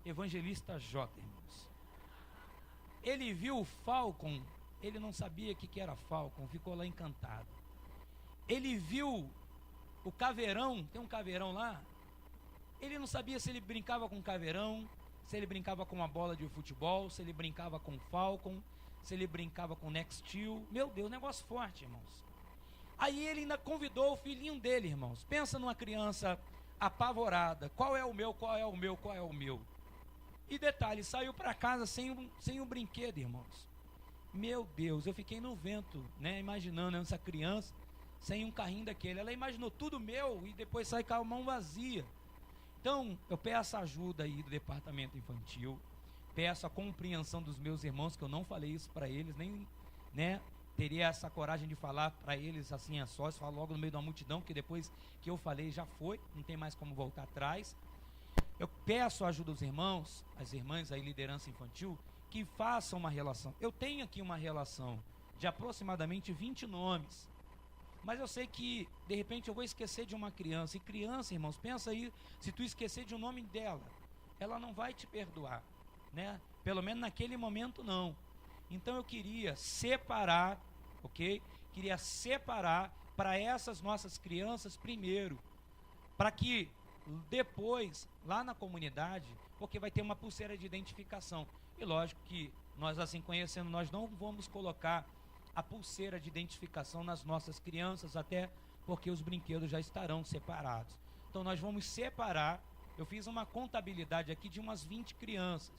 Evangelista J, irmãos. Ele viu o Falcon, ele não sabia o que era Falcon, ficou lá encantado. Ele viu o caveirão, tem um caveirão lá, ele não sabia se ele brincava com caveirão, se ele brincava com uma bola de futebol, se ele brincava com Falcon, se ele brincava com Nextil. Meu Deus, negócio forte, irmãos. Aí ele ainda convidou o filhinho dele, irmãos. Pensa numa criança apavorada. Qual é o meu, qual é o meu, qual é o meu? E detalhe, saiu para casa sem um brinquedo, irmãos. Meu Deus, eu fiquei no vento, né? Imaginando essa criança sem um carrinho daquele. Ela imaginou tudo meu e depois sai com a mão vazia. Então, eu peço a ajuda aí do departamento infantil, peço a compreensão dos meus irmãos, que eu não falei isso para eles, nem, né, teria essa coragem de falar para eles assim a sós, falo logo no meio da multidão, que depois que eu falei já foi, não tem mais como voltar atrás. Eu peço a ajuda dos irmãos, as irmãs aí, liderança infantil, que façam uma relação. Eu tenho aqui uma relação de aproximadamente 20 nomes. Mas eu sei que, de repente, eu vou esquecer de uma criança. E criança, irmãos, pensa aí, se tu esquecer de um nome dela, ela não vai te perdoar, né? Pelo menos naquele momento, não. Então eu queria separar, ok? Queria separar para essas nossas crianças primeiro, para que depois, lá na comunidade, porque vai ter uma pulseira de identificação. E lógico que nós, assim conhecendo, nós não vamos colocar a pulseira de identificação nas nossas crianças, até porque os brinquedos já estarão separados. Então nós vamos separar. Eu fiz uma contabilidade aqui de umas 20 crianças,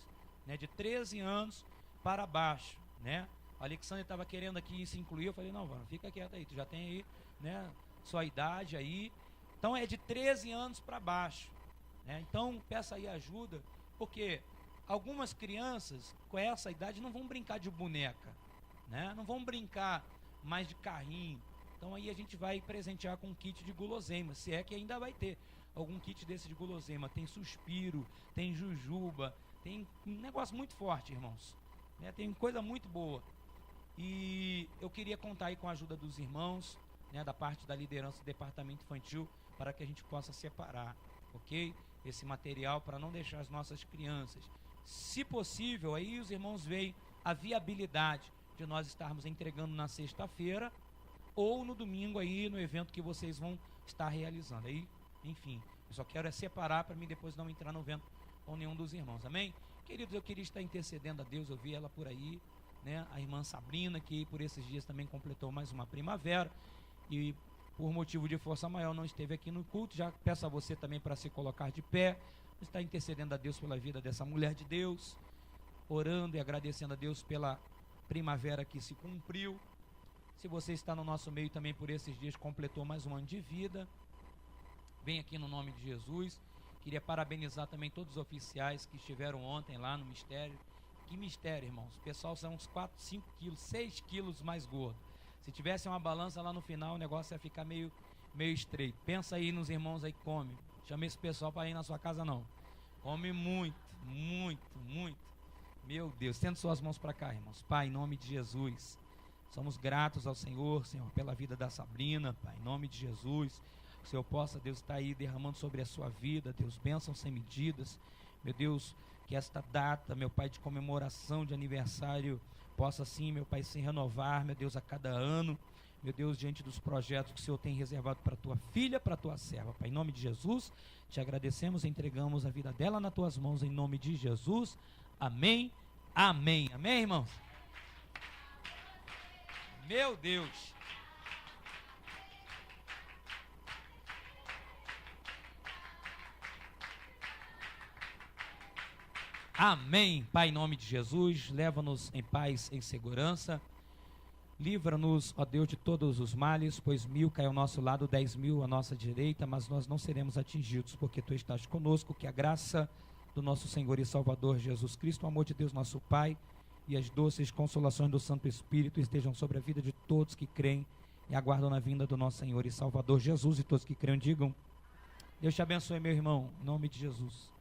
né, de 13 anos para baixo, né? O Alexandre estava querendo aqui se incluir, eu falei, não, mano, fica quieto aí, tu já tem aí, né, sua idade aí. Então é de 13 anos para baixo, né? Então peça aí ajuda, porque algumas crianças com essa idade não vão brincar de boneca, né? Não vão brincar mais de carrinho. Então aí a gente vai presentear com um kit de guloseima, se é que ainda vai ter algum kit desse de guloseima. Tem suspiro, tem jujuba, tem um negócio muito forte, irmãos, né? Tem coisa muito boa. E eu queria contar aí com a ajuda dos irmãos, né, da parte da liderança do departamento infantil, para que a gente possa separar, ok? Esse material para não deixar as nossas crianças. Se possível, aí os irmãos veem a viabilidade de nós estarmos entregando na sexta-feira ou no domingo aí no evento que vocês vão estar realizando. Aí, enfim, eu só quero separar para mim depois não entrar no evento com nenhum dos irmãos, amém? Queridos, eu queria estar intercedendo a Deus, eu vi ela por aí, né? A irmã Sabrina, que por esses dias também completou mais uma primavera e por motivo de força maior não esteve aqui no culto. Já peço a você também para se colocar de pé, está intercedendo a Deus pela vida dessa mulher de Deus, orando e agradecendo a Deus pela primavera que se cumpriu. Se você está no nosso meio também por esses dias, completou mais um ano de vida, vem aqui no nome de Jesus. Queria parabenizar também todos os oficiais que estiveram ontem lá no mistério. Que mistério, irmãos, o pessoal são uns 4, 5 quilos, 6 quilos mais gordo. Se tivesse uma balança lá no final, o negócio ia ficar meio estreito. Pensa aí nos irmãos aí que comem. Chama esse pessoal para ir na sua casa não. Come muito, muito, muito. Meu Deus, estenda suas mãos para cá, irmãos. Pai, em nome de Jesus, somos gratos ao Senhor, Senhor, pela vida da Sabrina, Pai, em nome de Jesus. Que o Senhor possa, Deus, estar aí derramando sobre a sua vida, Deus, bênçãos sem medidas. Meu Deus, que esta data, meu Pai, de comemoração de aniversário, possa sim, meu Pai, se renovar, meu Deus, a cada ano. Meu Deus, diante dos projetos que o Senhor tem reservado para a tua filha, para a tua serva, Pai, em nome de Jesus, te agradecemos, entregamos a vida dela nas tuas mãos, em nome de Jesus. Amém, amém, amém, irmãos? Meu Deus. Amém, Pai, em nome de Jesus, leva-nos em paz, em segurança. Livra-nos, ó Deus, de todos os males, pois 1000 cai ao nosso lado, 10.000 à nossa direita, mas nós não seremos atingidos, porque Tu estás conosco. Que a graça do nosso Senhor e Salvador Jesus Cristo, o amor de Deus nosso Pai e as doces consolações do Santo Espírito estejam sobre a vida de todos que creem e aguardam na vinda do nosso Senhor e Salvador Jesus. E todos que creem digam: Deus te abençoe, meu irmão, em nome de Jesus.